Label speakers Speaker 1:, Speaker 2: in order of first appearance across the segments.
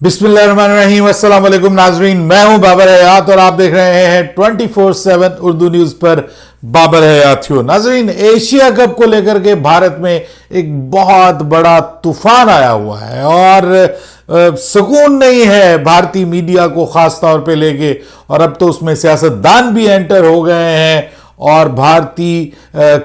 Speaker 1: बिस्मिल्लाहिर्रहमानिर्रहीम, अस्सलाम वालेकुम नाजरीन। मैं हूं बाबर हयात और आप देख रहे हैं 24/7 उर्दू न्यूज पर बाबर हयातियों। नाजरीन, एशिया कप को लेकर के भारत में एक बहुत बड़ा तूफान आया हुआ है और सुकून नहीं है भारतीय मीडिया को खास तौर पे लेके, और अब तो उसमें सियासतदान भी एंटर हो गए हैं और भारतीय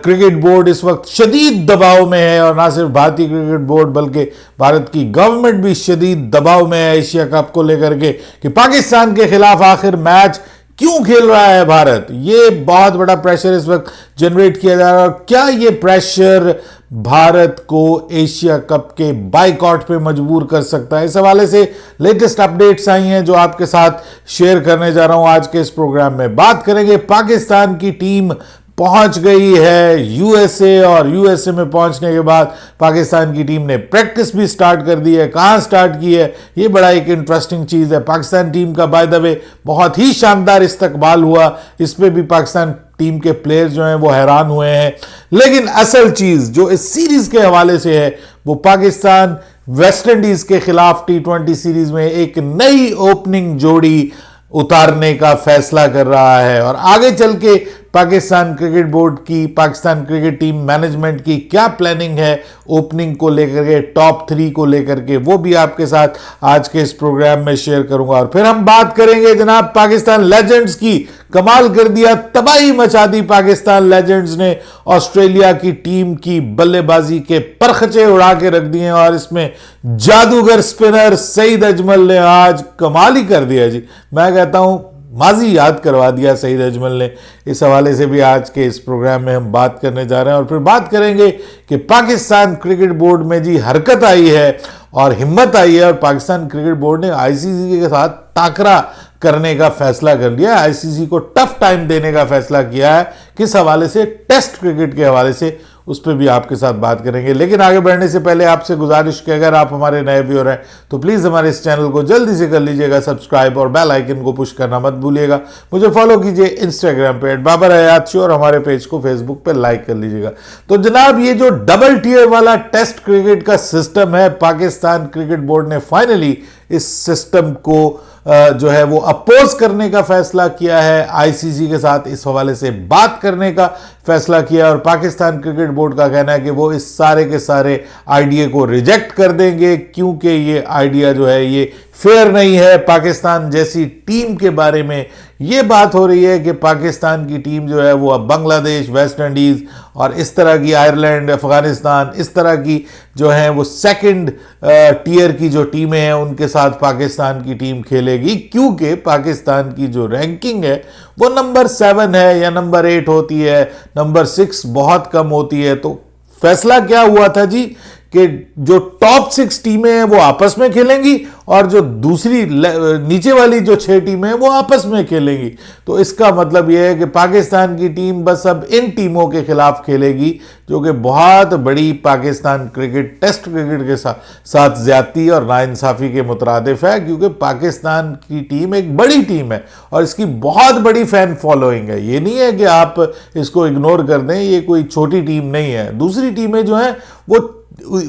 Speaker 1: क्रिकेट बोर्ड इस वक्त शदीद दबाव में है। और ना सिर्फ भारतीय क्रिकेट बोर्ड बल्कि भारत की गवर्नमेंट भी शदीद दबाव में है एशिया कप को लेकर के कि पाकिस्तान के खिलाफ आखिर मैच क्यों खेल रहा है भारत। ये बहुत बड़ा प्रेशर इस वक्त जनरेट किया जा रहा है। और क्या ये प्रेशर भारत को एशिया कप के बाइकआउट पे मजबूर कर सकता है? इस हवाले से लेटेस्ट अपडेट्स आई हैं जो आपके साथ शेयर करने जा रहा हूं आज के इस प्रोग्राम में। बात करेंगे, पाकिस्तान की टीम पहुंच गई है यूएसए और यूएसए में पहुंचने के बाद पाकिस्तान की टीम ने प्रैक्टिस भी स्टार्ट कर दी है। कहां स्टार्ट की है, ये बड़ा एक इंटरेस्टिंग चीज़ है। पाकिस्तान टीम का बाय द वे बहुत ही शानदार इस्तकबाल हुआ, इस पे भी पाकिस्तान टीम के प्लेयर्स जो हैं वो हैरान हुए हैं। लेकिन असल चीज़ जो इस सीरीज़ के हवाले से है वो पाकिस्तान वेस्ट इंडीज़ के खिलाफ T20 सीरीज़ में एक नई ओपनिंग जोड़ी उतारने का फैसला कर रहा है। और आगे चल के पाकिस्तान क्रिकेट बोर्ड की, पाकिस्तान क्रिकेट टीम मैनेजमेंट की क्या प्लानिंग है ओपनिंग को लेकर के, टॉप 3 को लेकर के, वो भी आपके साथ आज के इस प्रोग्राम में शेयर करूंगा। और फिर हम बात करेंगे जनाब पाकिस्तान लेजेंड्स की। कमाल कर दिया, तबाही मचा दी पाकिस्तान लेजेंड्स ने। ऑस्ट्रेलिया की टीम की बल्लेबाजी के परखचे उड़ा के रख दिए और इसमें जादूगर स्पिनर सईद अजमल ने आज कमाल ही कर दिया जी। मैं कहता हूं माजी याद करवा दिया सईद अजमल ने। इस हवाले से भी आज के इस प्रोग्राम में हम बात करने जा रहे हैं। और फिर बात करेंगे कि पाकिस्तान क्रिकेट बोर्ड में जी हरकत आई है और हिम्मत आई है और पाकिस्तान क्रिकेट बोर्ड ने आईसीसी के साथ टाकरा करने का फैसला कर लिया है। आईसीसी को टफ टाइम देने का फैसला किया है। किस हवाले से? टेस्ट क्रिकेट के हवाले से, उस पर भी आपके साथ बात करेंगे। लेकिन आगे बढ़ने से पहले आपसे गुजारिश कि अगर आप हमारे नए व्यूअर हैं तो प्लीज़ हमारे इस चैनल को जल्दी से कर लीजिएगा सब्सक्राइब और बेल आइकन को पुश करना मत भूलिएगा। मुझे फॉलो कीजिए इंस्टाग्राम पे @बाबर हयात शो और हमारे पेज को फेसबुक पे लाइक कर लीजिएगा। तो जनाब, ये जो डबल टियर वाला टेस्ट क्रिकेट का सिस्टम है, पाकिस्तान क्रिकेट बोर्ड ने फाइनली इस सिस्टम को जो है वो अपोज करने का फैसला किया है। आईसीसी के साथ इस हवाले से बात करने का फैसला किया और पाकिस्तान क्रिकेट बोर्ड का कहना है कि वो इस सारे के सारे आइडिया को रिजेक्ट कर देंगे क्योंकि ये आइडिया जो है ये फेयर नहीं है। पाकिस्तान जैसी टीम के बारे में ये बात हो रही है कि पाकिस्तान की टीम जो है वो अब बांग्लादेश, वेस्ट इंडीज़ और इस तरह की, आयरलैंड, अफगानिस्तान, इस तरह की जो हैं वो सेकंड टियर की जो टीमें हैं उनके साथ पाकिस्तान की टीम खेलेगी, क्योंकि पाकिस्तान की जो रैंकिंग है वो नंबर 7 है या नंबर 8 होती है, नंबर 6 बहुत कम होती है। तो फैसला क्या हुआ था जी कि जो टॉप 6 टीमें हैं वो आपस में खेलेंगी और जो दूसरी नीचे वाली जो 6 टीमें हैं वो आपस में खेलेंगी। तो इसका मतलब यह है कि पाकिस्तान की टीम बस अब इन टीमों के खिलाफ खेलेगी, जो कि बहुत बड़ी पाकिस्तान क्रिकेट, टेस्ट क्रिकेट के साथ ज्यादती और नाइंसाफ़ी के मुतरादिफ है, क्योंकि पाकिस्तान की टीम एक बड़ी टीम है और इसकी बहुत बड़ी फैन फॉलोइंग है। ये नहीं है कि आप इसको इग्नोर कर दें, ये कोई छोटी टीम नहीं है। दूसरी टीमें जो हैं वो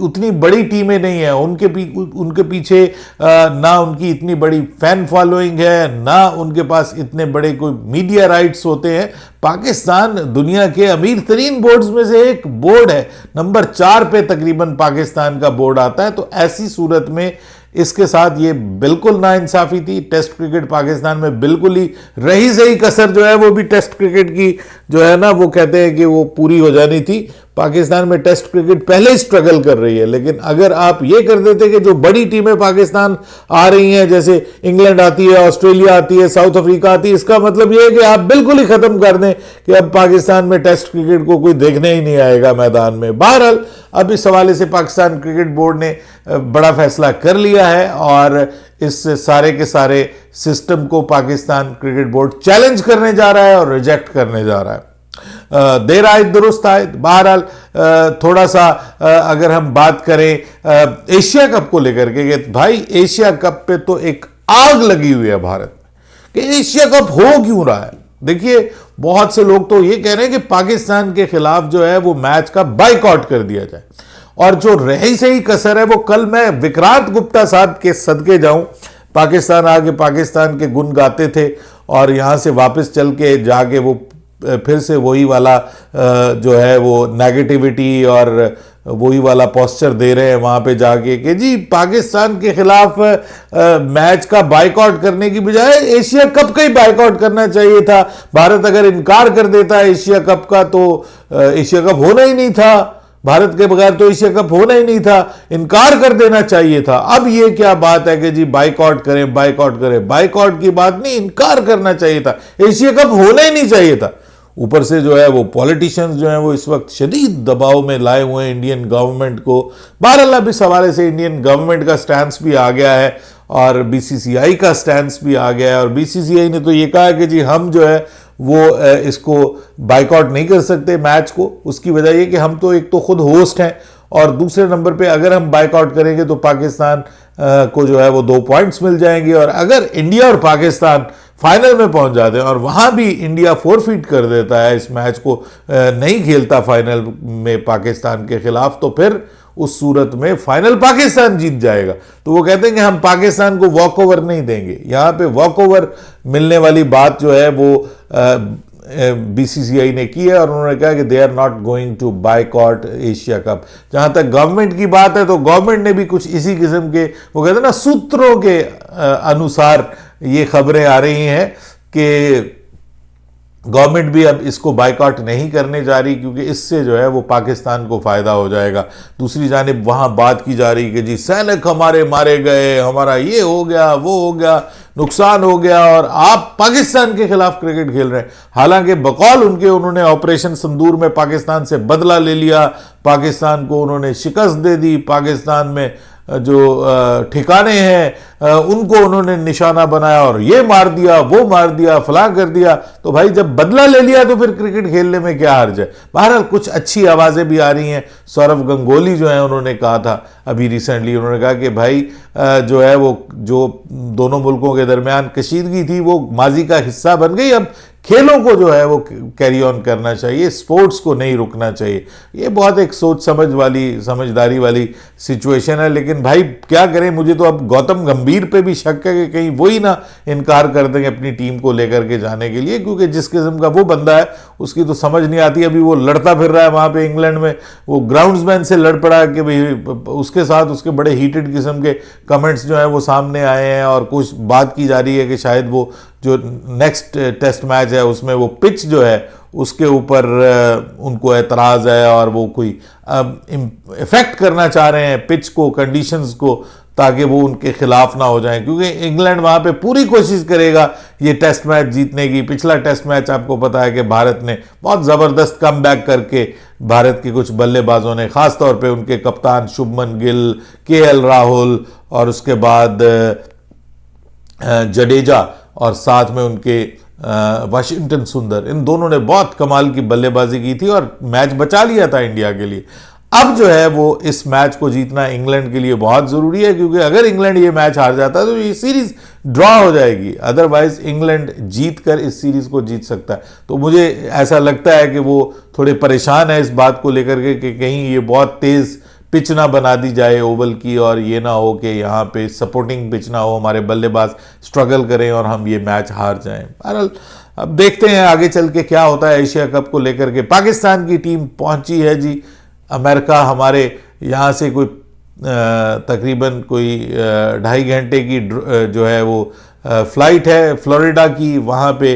Speaker 1: उतनी बड़ी टीमें नहीं है, उनके पीछे ना उनकी इतनी बड़ी फैन फॉलोइंग है, ना उनके पास इतने बड़े कोई मीडिया राइट्स होते हैं। पाकिस्तान दुनिया के अमीर तरीन बोर्ड्स में से एक बोर्ड है, नंबर 4 पे तकरीबन पाकिस्तान का बोर्ड आता है। तो ऐसी सूरत में इसके साथ ये बिल्कुल नाइंसाफ़ी थी। टेस्ट क्रिकेट पाकिस्तान में बिल्कुल ही रही सही कसर जो है वो भी टेस्ट क्रिकेट की जो है ना, वो कहते हैं कि वो पूरी हो जानी थी। पाकिस्तान में टेस्ट क्रिकेट पहले ही स्ट्रगल कर रही है, लेकिन अगर आप ये कर देते कि जो बड़ी टीमें पाकिस्तान आ रही हैं, जैसे इंग्लैंड आती है, ऑस्ट्रेलिया आती है, साउथ अफ्रीका आती है, इसका मतलब ये है कि आप बिल्कुल ही खत्म कर दें कि अब पाकिस्तान में टेस्ट क्रिकेट को कोई देखने ही नहीं आएगा मैदान में। बहरहाल अब इस हवाले से पाकिस्तान क्रिकेट बोर्ड ने बड़ा फैसला कर लिया है और इस सारे के सारे सिस्टम को पाकिस्तान क्रिकेट बोर्ड चैलेंज करने जा रहा है और रिजेक्ट करने जा रहा है। देर आए दुरुस्त आए। बहरहाल थोड़ा सा अगर हम बात करें एशिया कप को लेकर के, भाई एशिया कप पे तो एक आग लगी हुई है भारत में कि एशिया कप हो क्यों रहा है। देखिए, बहुत से लोग तो ये कह रहे हैं कि पाकिस्तान के खिलाफ जो है वो मैच का बाइकआउट कर दिया जाए और जो रही सही कसर है वो कल मैं विक्रांत गुप्ता साहब के सदके जाऊं, पाकिस्तान आके पाकिस्तान के गुण गाते थे और यहाँ से वापस चल के जाके वो फिर से वही वाला जो है वो नेगेटिविटी और वही वाला पोस्चर दे रहे हैं वहाँ पे जाके कि जी पाकिस्तान के खिलाफ मैच का बाइकआउट करने की बजाय एशिया कप का ही बाइकआउट करना चाहिए था। भारत अगर इनकार कर देता है एशिया कप का तो एशिया कप होना ही नहीं था, भारत के बगैर तो एशिया कप होना ही नहीं था, इनकार कर देना चाहिए था। अब ये क्या बात है कि जी बाइकआउट करें बाइकआउट करें, बाइकआउट की बात नहीं, इनकार करना चाहिए था, एशिया कप होना ही नहीं चाहिए था। ऊपर से जो है वो पॉलिटिशियंस जो हैं वो इस वक्त शदीद दबाव में लाए हुए हैं इंडियन गवर्नमेंट को। बहरहाल अब इस हवाले से इंडियन गवर्नमेंट का स्टैंड भी आ गया है और बीसीसीआई का स्टैंड भी आ गया है और बीसीसीआई ने तो ये कहा है कि जी हम जो है वो इसको बाइकआउट नहीं कर सकते मैच को। उसकी वजह ये कि हम तो एक तो खुद होस्ट हैं और दूसरे नंबर पे अगर हम बाइकआउट करेंगे तो पाकिस्तान को जो है वो 2 पॉइंट्स मिल जाएंगे और अगर इंडिया और पाकिस्तान फाइनल में पहुंच जाते हैं और वहां भी इंडिया फोरफीट कर देता है, इस मैच को नहीं खेलता फाइनल में पाकिस्तान के खिलाफ, तो फिर उस सूरत में फाइनल पाकिस्तान जीत जाएगा। तो वो कहते हैं कि हम पाकिस्तान को वॉक ओवर नहीं देंगे। यहाँ पे वॉक ओवर मिलने वाली बात जो है वो बीसीसीआई ने की है और उन्होंने कहा कि they are not going to boycott Asia cup. जहां तक गवर्नमेंट की बात है तो गवर्नमेंट ने भी कुछ इसी किस्म के, वो कहते हैं ना, सूत्रों के अनुसार ये खबरें आ रही हैं कि गवर्नमेंट भी अब इसको बाइकआउट नहीं करने जा रही क्योंकि इससे जो है वो पाकिस्तान को फायदा हो जाएगा। दूसरी जानिब वहां बात की जा रही कि जी सैनिक हमारे मारे गए, हमारा ये हो गया वो हो गया, नुकसान हो गया और आप पाकिस्तान के खिलाफ क्रिकेट खेल रहे हैं। हालांकि बकौल उनके उन्होंने ऑपरेशन संदूर में पाकिस्तान से बदला ले लिया, पाकिस्तान को उन्होंने शिकस्त दे दी, पाकिस्तान में जो ठिकाने हैं उनको उन्होंने निशाना बनाया और ये मार दिया वो मार दिया फलां कर दिया। तो भाई जब बदला ले लिया तो फिर क्रिकेट खेलने में क्या हर्ज है। बहरहाल कुछ अच्छी आवाज़ें भी आ रही हैं। सौरव गंगोली जो है उन्होंने कहा था अभी रिसेंटली, उन्होंने कहा कि भाई जो है वो जो दोनों मुल्कों के दरमियान कशीदगी थी वो माजी का हिस्सा बन गई, अब खेलों को जो है वो कैरी ऑन करना चाहिए, स्पोर्ट्स को नहीं रुकना चाहिए। ये बहुत एक सोच समझ वाली समझदारी वाली सिचुएशन है। लेकिन भाई क्या करें, मुझे तो अब गौतम गंभीर पे भी शक है कि कहीं वही ना इनकार कर देंगे अपनी टीम को लेकर के जाने के लिए, क्योंकि जिस किस्म का वो बंदा है उसकी तो समझ नहीं आती। अभी वो लड़ता फिर रहा है वहाँ पे इंग्लैंड में, वो ग्राउंड्समैन से लड़ पड़ा कि भाई उसके साथ उसके बड़े हीटेड किस्म के कमेंट्स जो हैं वो सामने आए हैं और कुछ बात की जा रही है कि शायद वो जो नेक्स्ट टेस्ट मैच है उसमें वो पिच जो है उसके ऊपर उनको एतराज़ है और वो कोई इफेक्ट करना चाह रहे हैं पिच को, कंडीशंस को, ताकि वो उनके खिलाफ ना हो जाएं, क्योंकि इंग्लैंड वहाँ पे पूरी कोशिश करेगा ये टेस्ट मैच जीतने की। पिछला टेस्ट मैच आपको पता है कि भारत ने बहुत ज़बरदस्त कमबैक करके भारत के कुछ बल्लेबाजों ने, ख़ास तौर पे उनके कप्तान शुभमन गिल, केएल राहुल और उसके बाद जडेजा और साथ में उनके वाशिंगटन सुंदर, इन दोनों ने बहुत कमाल की बल्लेबाजी की थी और मैच बचा लिया था इंडिया के लिए। अब जो है वो इस मैच को जीतना इंग्लैंड के लिए बहुत ज़रूरी है, क्योंकि अगर इंग्लैंड ये मैच हार जाता है तो ये सीरीज़ ड्रॉ हो जाएगी। अदरवाइज इंग्लैंड जीत कर इस सीरीज़ को जीत सकता है। तो मुझे ऐसा लगता है कि वो थोड़े परेशान है इस बात को लेकर के कि कहीं ये बहुत तेज़ पिच ना बना दी जाए ओवल की और ये ना हो कि यहाँ पे सपोर्टिंग पिच ना हो, हमारे बल्लेबाज स्ट्रगल करें और हम ये मैच हार जाएं। बहरहाल अब देखते हैं आगे चल के क्या होता है एशिया कप को लेकर के। पाकिस्तान की टीम पहुंची है जी अमेरिका। हमारे यहाँ से कोई तकरीबन कोई 2.5 घंटे की जो है वो फ्लाइट है फ्लोरिडा की। वहाँ पे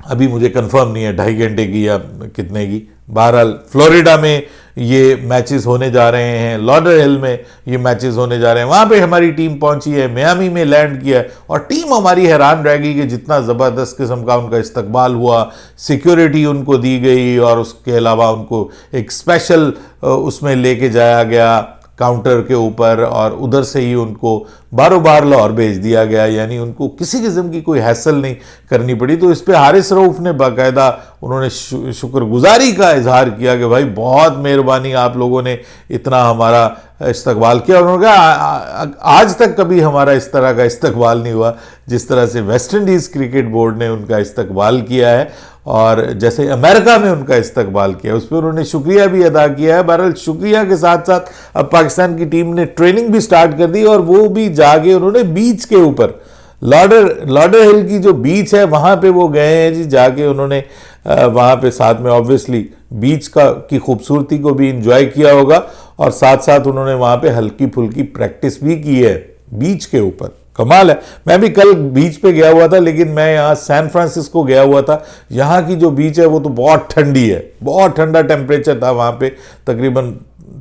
Speaker 1: अभी मुझे कंफर्म नहीं है 2.5 घंटे की या कितने की। बहरहाल फ्लोरिडा में ये मैचेस होने जा रहे हैं, लॉडर हिल में ये मैचेस होने जा रहे हैं। वहाँ पे हमारी टीम पहुँची है, मियामी में लैंड किया है और टीम हमारी हैरान रहेगी कि जितना ज़बरदस्त किस्म का उनका इस्तकबाल हुआ, सिक्योरिटी उनको दी गई और उसके अलावा उनको एक स्पेशल उसमें लेके जाया गया काउंटर के ऊपर और उधर से ही उनको बारों बार लाहौर भेज दिया गया, यानी उनको किसी किस्म की कोई हैसल नहीं करनी पड़ी। तो इस पे हारिस रऊफ ने बाकायदा उन्होंने शुक्रगुजारी का इजहार किया कि भाई बहुत मेहरबानी, आप लोगों ने इतना हमारा इस्तकबाल किया। और उन्होंने कहा आज तक कभी हमारा इस तरह का इस्तकबाल नहीं हुआ जिस तरह से वेस्ट इंडीज़ क्रिकेट बोर्ड ने उनका इस्तकबाल किया है और जैसे अमेरिका में उनका इस्तकबाल किया, उस पर उन्होंने शुक्रिया भी अदा किया है। बहरहाल शुक्रिया के साथ साथ अब पाकिस्तान की टीम ने ट्रेनिंग भी स्टार्ट कर दी और वो भी जाके उन्होंने बीच के ऊपर लॉडर हिल की जो बीच है वहाँ पे वो गए हैं जी, जाके उन्होंने वहाँ पे साथ में ऑब्वियसली बीच की खूबसूरती को भी इंजॉय किया होगा और साथ साथ उन्होंने वहाँ पे हल्की फुल्की प्रैक्टिस भी की है बीच के ऊपर। कमाल है। मैं भी कल बीच पे गया हुआ था, लेकिन मैं यहाँ सैन फ्रांसिस्को गया हुआ था। यहाँ की जो बीच है वो तो बहुत ठंडी है, बहुत ठंडा टेम्परेचर था वहाँ पे, तकरीबन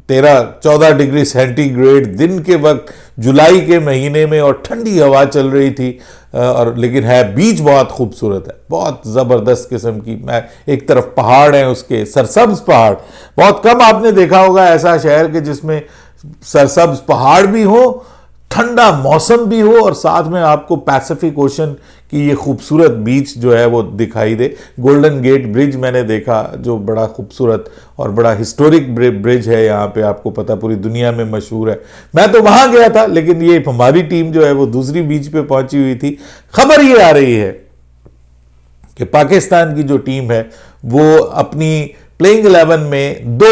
Speaker 1: 13-14 डिग्री सेंटीग्रेड दिन के वक्त जुलाई के महीने में, और ठंडी हवा चल रही थी। और लेकिन है बीच बहुत खूबसूरत है, बहुत ज़बरदस्त किस्म की। मैं एक तरफ पहाड़ हैं उसके, सरसब्ज पहाड़, बहुत कम आपने देखा होगा ऐसा शहर के जिसमें सरसब्ज पहाड़ भी हो, ठंडा मौसम भी हो और साथ में आपको पैसिफिक ओशन की ये खूबसूरत बीच जो है वो दिखाई दे। गोल्डन गेट ब्रिज मैंने देखा जो बड़ा खूबसूरत और बड़ा हिस्टोरिक ब्रिज है, यहाँ पे आपको पता पूरी दुनिया में मशहूर है। मैं तो वहाँ गया था, लेकिन ये हमारी टीम जो है वो दूसरी बीच पे पहुंची हुई थी। खबर ये आ रही है कि पाकिस्तान की जो टीम है वो अपनी प्लेइंग 11 में दो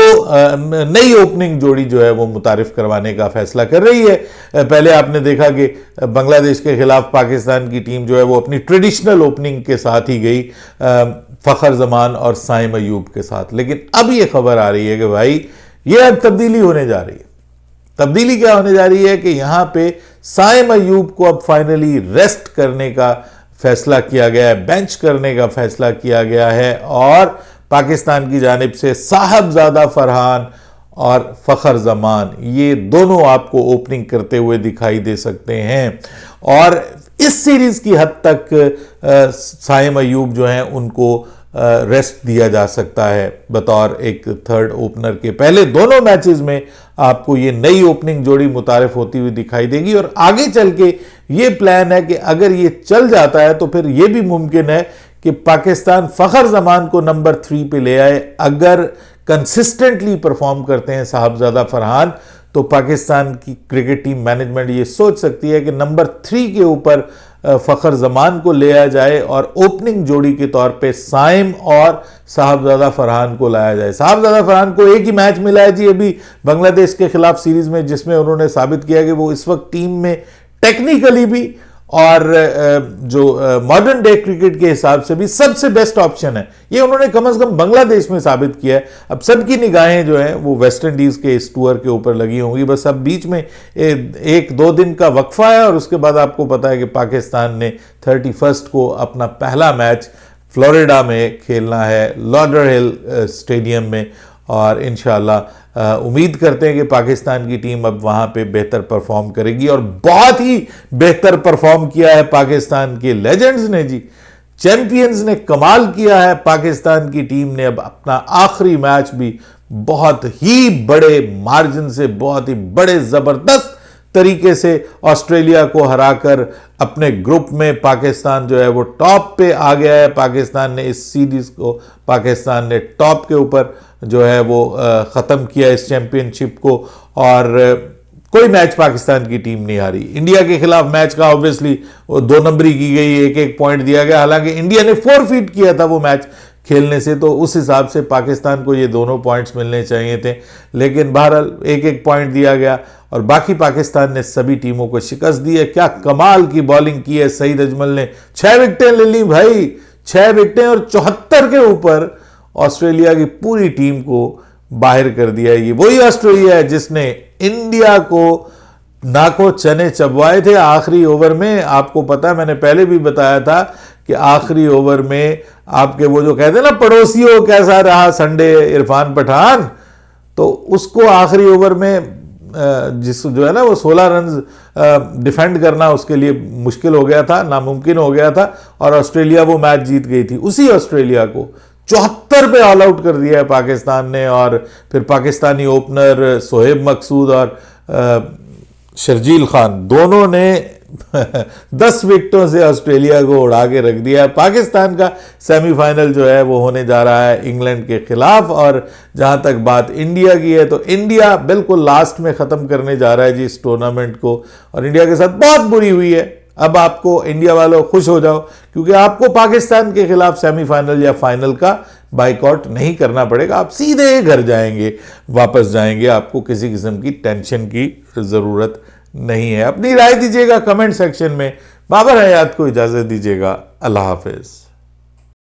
Speaker 1: नई ओपनिंग जोड़ी जो है वो मुतारिफ करवाने का फैसला कर रही है। पहले आपने देखा कि बांग्लादेश के खिलाफ पाकिस्तान की टीम जो है वो अपनी ट्रेडिशनल ओपनिंग के साथ ही गई, फ़खर जमान और साइम अयूब के साथ। लेकिन अब ये खबर आ रही है कि भाई ये अब तब्दीली होने जा रही है। तब्दीली क्या होने जा रही है कि यहाँ पे साइम अयूब को अब फाइनली रेस्ट करने का फैसला किया गया है, बेंच करने का फैसला किया गया है और पाकिस्तान की जानिब से साहबजादा फरहान और फ़खर जमान ये दोनों आपको ओपनिंग करते हुए दिखाई दे सकते हैं। और इस सीरीज की हद तक साइम अयूब जो हैं उनको रेस्ट दिया जा सकता है बतौर एक थर्ड ओपनर के। पहले दोनों मैचेस में आपको ये नई ओपनिंग जोड़ी मुतारिफ होती हुई दिखाई देगी और आगे चल के ये प्लान है कि अगर ये चल जाता है तो फिर ये भी मुमकिन है कि पाकिस्तान फ़खर जमान को नंबर 3 पे ले आए। अगर कंसिस्टेंटली परफॉर्म करते हैं साहबजादा फरहान तो पाकिस्तान की क्रिकेट टीम मैनेजमेंट ये सोच सकती है कि नंबर 3 के ऊपर फ़खर जमान को ले आया जाए और ओपनिंग जोड़ी के तौर पे साइम और साहबजादा फरहान को लाया जाए। साहबजादा फरहान को एक ही मैच मिला है जी अभी बांग्लादेश के खिलाफ सीरीज में, जिसमें उन्होंने साबित किया कि वो इस वक्त टीम में टेक्निकली भी और जो मॉडर्न डे क्रिकेट के हिसाब से भी सबसे बेस्ट ऑप्शन है। ये उन्होंने कम से कम बांग्लादेश में साबित किया है। अब सबकी निगाहें जो हैं वो वेस्ट इंडीज़ के इस टूर के ऊपर लगी होंगी। बस अब बीच में 1-2 दिन का वक्फा है और उसके बाद आपको पता है कि पाकिस्तान ने 31 को अपना पहला मैच फ्लोरिडा में खेलना है, लॉडर हिल स्टेडियम में। और इंशाल्लाह उम्मीद करते हैं कि पाकिस्तान की टीम अब वहाँ पे बेहतर परफॉर्म करेगी और बहुत ही बेहतर परफॉर्म किया है पाकिस्तान के लेजेंड्स ने जी, चैंपियंस ने कमाल किया है। पाकिस्तान की टीम ने अब अपना आखिरी मैच भी बहुत ही बड़े मार्जिन से, बहुत ही बड़े ज़बरदस्त तरीके से ऑस्ट्रेलिया को हराकर अपने ग्रुप में पाकिस्तान जो है वो टॉप पे आ गया है। पाकिस्तान ने इस सीरीज को पाकिस्तान ने टॉप के ऊपर जो है वो ख़त्म किया इस चैंपियनशिप को और कोई मैच पाकिस्तान की टीम नहीं हारी। इंडिया के खिलाफ मैच का ऑब्वियसली वो 2 नंबरी की गई, 1-1 पॉइंट दिया गया, हालांकि इंडिया ने फोरफीट किया था वो मैच खेलने से, तो उस हिसाब से पाकिस्तान को ये दोनों पॉइंट्स मिलने चाहिए थे। लेकिन बहरहाल 1-1 पॉइंट दिया गया और बाकी पाकिस्तान ने सभी टीमों को शिकस्त दी है। क्या कमाल की बॉलिंग की है सईद अजमल ने, 6 विकेटें ले ली भाई, 6 विकेटें और 74 के ऊपर ऑस्ट्रेलिया की पूरी टीम को बाहर कर दिया। ये वही ऑस्ट्रेलिया है जिसने इंडिया को नाको चने चबवाए थे आखिरी ओवर में। आपको पता है, मैंने पहले भी बताया था कि आखिरी ओवर में आपके वो जो कहते हैं ना पड़ोसियों कैसा रहा संडे इरफान पठान, तो उसको आखिरी ओवर में जिस जो है ना वो 16 रन डिफेंड करना उसके लिए मुश्किल हो गया था, नामुमकिन हो गया था और ऑस्ट्रेलिया वो मैच जीत गई थी। उसी ऑस्ट्रेलिया को 74 पे ऑल आउट कर दिया है पाकिस्तान ने और फिर पाकिस्तानी ओपनर सोहेब मकसूद और शर्जील खान दोनों ने 10 विकेटों से ऑस्ट्रेलिया को उड़ा के रख दिया। पाकिस्तान का सेमीफाइनल जो है वो होने जा रहा है इंग्लैंड के खिलाफ। और जहां तक बात इंडिया की है तो इंडिया बिल्कुल लास्ट में खत्म करने जा रहा है जी इस टूर्नामेंट को, और इंडिया के साथ बहुत बुरी हुई है। अब आपको इंडिया वालों खुश हो जाओ, क्योंकि आपको पाकिस्तान के खिलाफ सेमीफाइनल या फाइनल का बाइकआउट नहीं करना पड़ेगा। आप सीधे घर जाएंगे, वापस जाएंगे, आपको किसी किस्म की टेंशन की जरूरत नहीं है। अपनी राय दीजिएगा कमेंट सेक्शन में। बाबर हयात को इजाजत दीजिएगा। अल्लाह हाफिज।